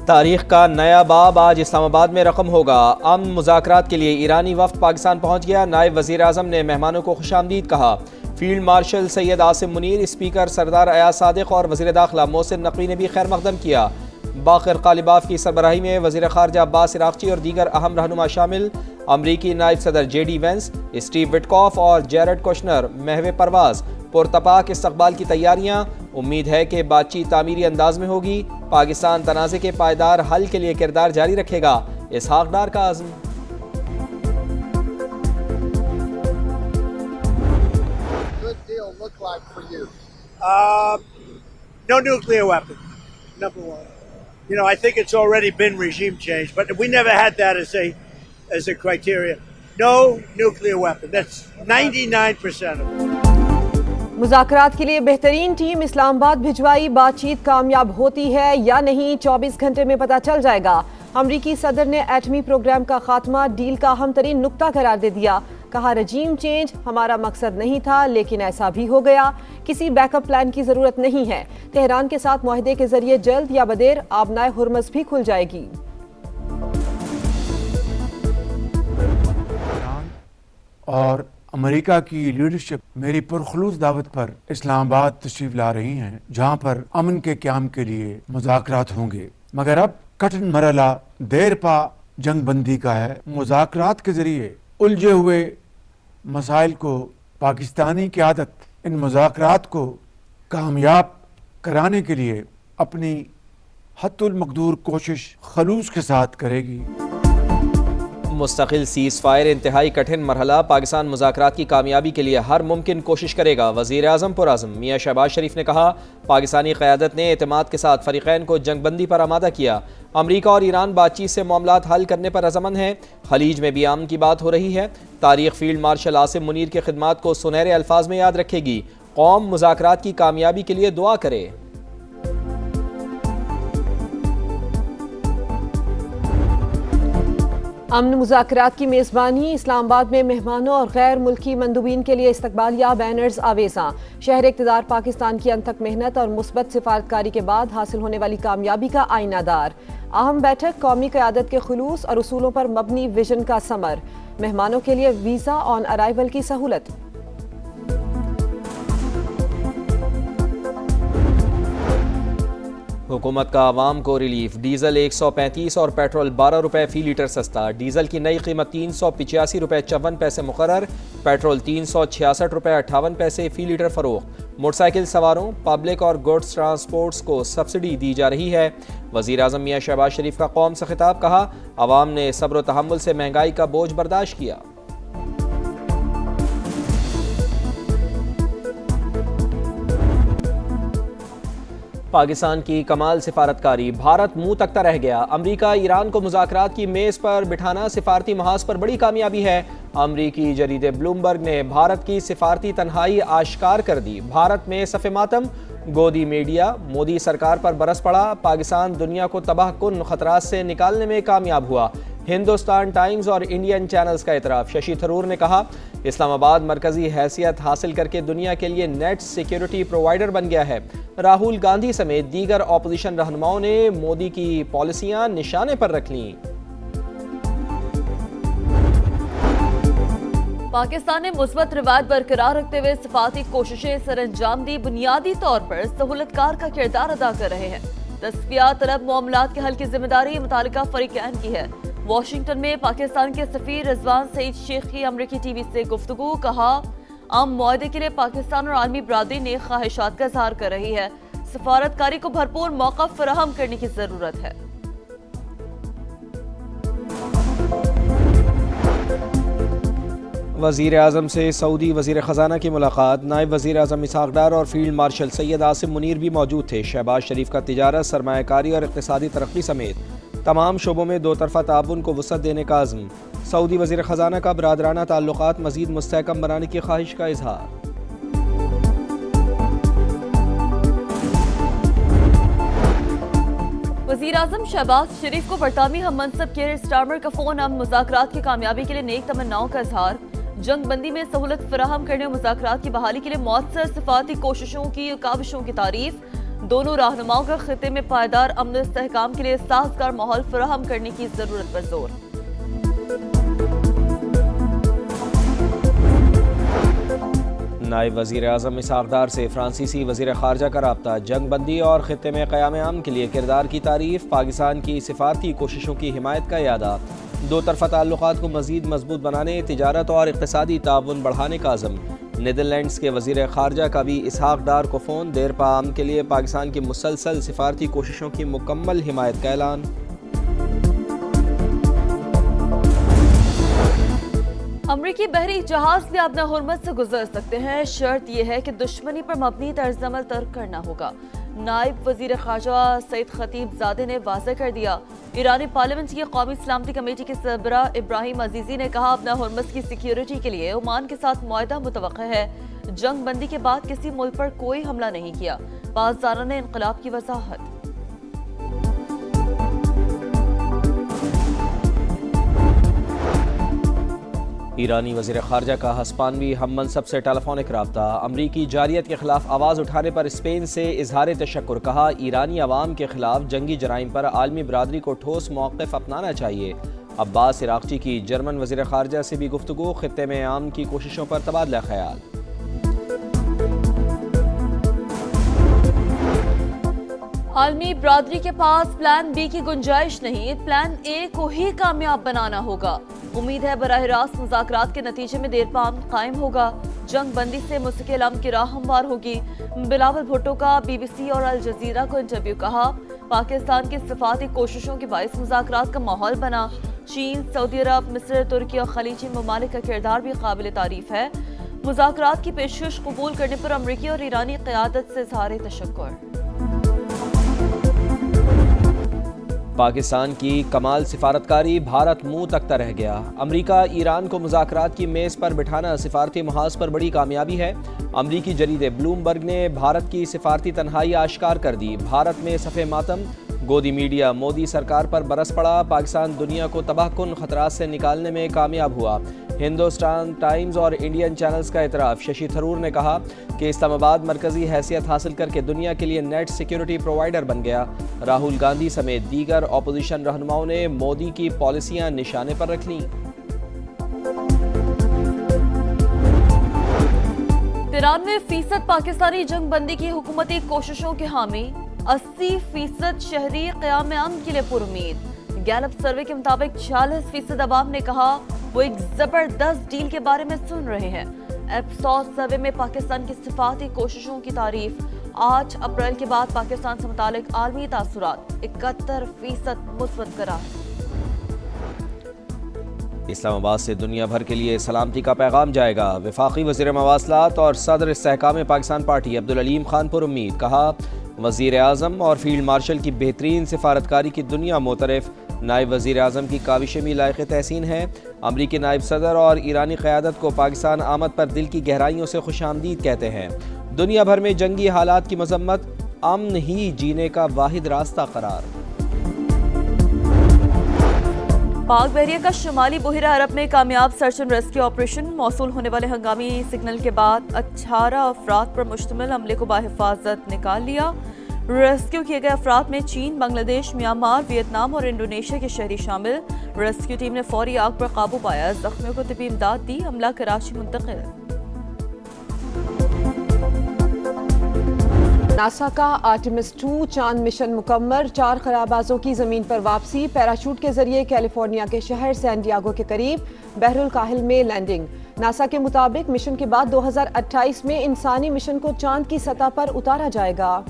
تاریخ کا نیا باب آج اسلام آباد میں رقم ہوگا۔ امن مذاکرات کے لیے ایرانی وفد پاکستان پہنچ گیا۔ نائب وزیر اعظم نے مہمانوں کو خوش آمدید کہا۔ Field marshal Syed Asim Munir, speaker سردار ایاز صادق اور وزیر داخلہ محسن نقوی نے بھی خیر مقدم کیا۔ باقر قالباف کی سربراہی میں وزیر خارجہ عباس عراقچی اور دیگر اہم رہنما شامل۔ امریکی نائب صدر جے ڈی وینس، اسٹیو وٹکاف اور جیرڈ کوشنر محو پرواز۔ پرتپاک استقبال کی تیاریاں، امید ہے کہ بات چیت تعمیری انداز میں ہوگی۔ پاکستان تنازع کے پائیدار حل کے لیے کردار جاری رکھے گا، اسحاق ڈار کا عزم۔ No nuclear weapon, number one. You know, I think it's already been regime change, but we never had that as a criteria. No nuclear weapon. That's 99% of it. مذاکرات کے لیے بہترین ٹیم اسلام آباد بھجوائی۔ بات چیت کامیاب ہوتی ہے یا نہیں 24 گھنٹے میں پتہ چل جائے گا۔ امریکی صدر نے ایٹمی پروگرام کا خاتمہ ڈیل کا اہم ترین نقطہ قرار دے دیا۔ کہا رجیم چینج ہمارا مقصد نہیں تھا لیکن ایسا بھی ہو گیا۔ کسی بیک اپ پلان کی ضرورت نہیں ہے۔ تہران کے ساتھ معاہدے کے ذریعے جلد یا بدیر آبنائے ہرمز بھی کھل جائے گی۔ اور امریکہ کی لیڈرشپ میری پرخلوص دعوت پر اسلام آباد تشریف لا رہی ہیں، جہاں پر امن کے قیام کے لیے مذاکرات ہوں گے۔ مگر اب کٹن مرحلہ دیر پا جنگ بندی کا ہے۔ مذاکرات کے ذریعے الجھے ہوئے مسائل کو پاکستانی قیادت ان مذاکرات کو کامیاب کرانے کے لیے اپنی حد المقدور کوشش خلوص کے ساتھ کرے گی۔ مستقل سیز فائر انتہائی کٹھن مرحلہ، پاکستان مذاکرات کی کامیابی کے لیے ہر ممکن کوشش کرے گا۔ وزیر اعظم پرعزم میاں شہباز شریف نے کہا، پاکستانی قیادت نے اعتماد کے ساتھ فریقین کو جنگ بندی پر آمادہ کیا۔ امریکہ اور ایران بات چیت سے معاملات حل کرنے پر رضامند ہیں۔ خلیج میں بھی امن کی بات ہو رہی ہے۔ تاریخ فیلڈ مارشل عاصم منیر کی خدمات کو سنہرے الفاظ میں یاد رکھے گی۔ قوم مذاکرات کی کامیابی کے لیے دعا کرے۔ امن مذاکرات کی میزبانی، اسلام آباد میں مہمانوں اور غیر ملکی مندوبین کے لیے استقبالیہ بینرز آویزاں۔ شہر اقتدار پاکستان کی انتھک محنت اور مثبت سفارتکاری کے بعد حاصل ہونے والی کامیابی کا آئینہ دار۔ اہم بیٹھک، قومی قیادت کے خلوص اور اصولوں پر مبنی ویژن کا ثمر۔ مہمانوں کے لیے ویزا آن ارائیول کی سہولت۔ حکومت کا عوام کو ریلیف، ڈیزل 135 اور پیٹرول 12 روپے فی لیٹر سستا۔ ڈیزل کی نئی قیمت 385 روپے 54 پیسے مقرر، پیٹرول 366 روپے 58 پیسے فی لیٹر فروخت۔ موٹر سائیکل سواروں، پبلک اور گوڈز ٹرانسپورٹس کو سبسڈی دی جا رہی ہے۔ وزیر اعظم میاں شہباز شریف کا قوم سے خطاب، کہا عوام نے صبر و تحمل سے مہنگائی کا بوجھ برداشت کیا۔ پاکستان کی کمال سفارتکاری، بھارت منہ تکتا رہ گیا۔ امریکہ ایران کو مذاکرات کی میز پر بٹھانا سفارتی محاذ پر بڑی کامیابی ہے۔ امریکی جریدے بلومبرگ نے بھارت کی سفارتی تنہائی آشکار کر دی۔ بھارت میں صف ماتم، گودی میڈیا مودی سرکار پر برس پڑا۔ پاکستان دنیا کو تباہ کن خطرات سے نکالنے میں کامیاب ہوا۔ ہندوستان ٹائمز اور انڈین چینلز کا اعتراف۔ ششی تھرور نے کہا، اسلام آباد مرکزی حیثیت حاصل کر کے دنیا کے لیے نیٹ سیکیورٹی پرووائیڈر بن گیا ہے۔ راہل گاندھی سمیت دیگر اپوزیشن رہنماؤں نے مودی کی پالیسیاں نشانے پر رکھ لیں۔ پاکستان نے مثبت روایت برقرار رکھتے ہوئے سفارتی کوششیں سر انجام دی، بنیادی طور پر سہولت کار کا کردار ادا کر رہے ہیں۔ تصفیہ طلب معاملات کے حل کی ذمہ داری متعلقہ فریقین کی ہے۔ واشنگٹن میں پاکستان کے سفیر رضوان سعید شیخ کی امریکی ٹی وی سے گفتگو، کہا عام معاہدے کے لیے پاکستان اور عالمی برادری نے خواہشات کا اظہار کر رہی ہے۔ سفارتکاری کو بھرپور موقع فراہم کرنے کی ضرورت ہے۔ وزیر اعظم سے سعودی وزیر خزانہ کی ملاقات، نائب وزیر اعظم اسحاق ڈار اور فیلڈ مارشل سید عاصم منیر بھی موجود تھے۔ شہباز شریف کا تجارت، سرمایہ کاری اور اقتصادی ترقی سمیت تمام شعبوں میں دو طرفہ تعاون کو وسعت دینے کا عزم۔ سعودی وزیر خزانہ کا برادرانہ تعلقات مزید مستحکم بنانے کی خواہش کا اظہار۔ وزیر اعظم شہباز شریف کو برطانوی ہم منصب کیئر سٹارمر کا فون، امن مذاکرات کی کامیابی کے لیے نیک تمناؤں کا اظہار۔ جنگ بندی میں سہولت فراہم کرنے اور مذاکرات کی بحالی کے لیے مؤثر سفارتی کوششوں کی کاوشوں کی تعریف۔ دونوں رہنماؤں کا خطے میں پائیدار امن و استحکام کے لیے سازگار ماحول فراہم کرنے کی ضرورت پر زور۔ نائب وزیر اعظم اسحاق ڈار سے فرانسیسی وزیر خارجہ کا رابطہ، جنگ بندی اور خطے میں قیام امن کے لیے کردار کی تعریف، پاکستان کی سفارتی کوششوں کی حمایت کا اعادہ، دو طرفہ تعلقات کو مزید مضبوط بنانے، تجارت اور اقتصادی تعاون بڑھانے کا عزم۔ نیدرلینڈز کے وزیر خارجہ کا بھی اسحاق ڈار کو فون، دیرپا امن کے لیے پاکستان کی مسلسل سفارتی کوششوں کی مکمل حمایت کا اعلان۔ امریکی بحری جہاز بھی اپنا حرمت سے گزر سکتے ہیں، شرط یہ ہے کہ دشمنی پر مبنی طرز عمل ترک کرنا ہوگا۔ نائب وزیر خارجہ سعید خطیب زادے نے واضح کر دیا۔ ایرانی پارلیمنٹ کی قومی سلامتی کمیٹی کے سربراہ ابراہیم عزیزی نے کہا، اپنا حرمت کی سیکیورٹی کے لیے عمان کے ساتھ معاہدہ متوقع ہے۔ جنگ بندی کے بعد کسی ملک پر کوئی حملہ نہیں کیا، پاسداران نے انقلاب کی وضاحت۔ ایرانی وزیر خارجہ کا ہسپانوی ہم منصب سے ٹیلی فونک رابطہ، امریکی جارحیت کے خلاف آواز اٹھانے پر اسپین سے اظہار تشکر، کہا ایرانی عوام کے خلاف جنگی جرائم پر عالمی برادری کو ٹھوس موقف اپنانا چاہیے۔ عباس عراقچی کی جرمن وزیر خارجہ سے بھی گفتگو، خطے میں امن کی کوششوں پر تبادلہ خیال۔ عالمی برادری کے پاس پلان بی کی گنجائش نہیں، پلان اے کو ہی کامیاب بنانا ہوگا۔ امید ہے براہ راست مذاکرات کے نتیجے میں دیرپا امن قائم ہوگا، جنگ بندی سے مستقل امن کی راہ ہموار ہوگی۔ بلاول بھٹو کا بی بی سی اور الجزیرہ کو انٹرویو، کہا پاکستان کی سفارتی کوششوں کے باعث مذاکرات کا ماحول بنا۔ چین، سعودی عرب، مصر، ترکی اور خلیجی ممالک کا کردار بھی قابل تعریف ہے۔ مذاکرات کی پیشکش قبول کرنے پر امریکی اور ایرانی قیادت سے اظہار تشکر۔ پاکستان کی کمال سفارتکاری، بھارت منہ تکتا رہ گیا، امریکہ ایران کو مذاکرات کی میز پر بٹھانا سفارتی محاذ پر بڑی کامیابی ہے۔ امریکی جریدے بلومبرگ نے بھارت کی سفارتی تنہائی آشکار کر دی، بھارت میں صف ماتم، گودی میڈیا مودی سرکار پر برس پڑا، پاکستان دنیا کو تباہ کن خطرات سے نکالنے میں کامیاب ہوا۔ ہندوستان ٹائمز اور انڈین چینلز کا اعتراف، ششی تھرور نے کہا کہ اسلام آباد مرکزی حیثیت حاصل کر کے دنیا کے لیے نیٹ سیکیورٹی پرووائیڈر بن گیا۔ راہل گاندھی سمیت دیگر اپوزیشن رہنماؤں نے مودی کی پالیسیاں نشانے پر رکھ لیں۔ 93% پاکستانی جنگ بندی کی حکومتی کوششوں کے حامی، 80% شہری قیام امن کے لیے پر امید۔ گیلپ سروے کے مطابق 46% عوام نے کہا وہ ایک زبردست ڈیل کے بارے میں سن رہے ہیں۔ ایپسوس سروے میں پاکستان کی سفارتی کوششوں کی تعریف، 8 اپریل کے بعد پاکستان سے متعلق عالمی تاثرات 71% مثبت قرار۔ اسلام آباد سے دنیا بھر کے لیے سلامتی کا پیغام جائے گا، وفاقی وزیر مواصلات اور صدر استحکام پاکستان پارٹی عبدالعلیم خان پر امید، کہا وزیر اعظم اور فیلڈ مارشل کی بہترین سفارتکاری کی دنیا معترف، نائب وزیر اعظم کی کاوشیں بھی لائق تحسین ہیں۔ امریکی نائب صدر اور ایرانی قیادت کو پاکستان آمد پر دل کی گہرائیوں سے خوش آمدید کہتے ہیں۔ دنیا بھر میں جنگی حالات کی مذمت، امن ہی جینے کا واحد راستہ قرار۔ پاک بحریہ کا شمالی بحیرہ عرب میں کامیاب سرچ اینڈ ریسکیو آپریشن، موصول ہونے والے ہنگامی سگنل کے بعد 18 افراد پر مشتمل عملے کو بحفاظت نکال لیا۔ ریسکیو کیے گئے افراد میں چین، بنگلہ دیش، میانمار، ویتنام اور انڈونیشیا کے شہری شامل۔ ریسکیو ٹیم نے فوری آگ پر قابو پایا، زخمیوں کو طبی امداد دی، عملہ کراچی منتقل۔ ناسا کا آرٹیمس 2 چاند مشن مکمل، 4 خلابازوں کی زمین پر واپسی، پیراشوٹ کے ذریعے کیلیفورنیا کے شہر سین ڈیاگو کے قریب بحر الکاہل میں لینڈنگ۔ ناسا کے مطابق مشن کے بعد 2028 میں انسانی مشن کو چاند کی سطح پر اتارا جائے گا۔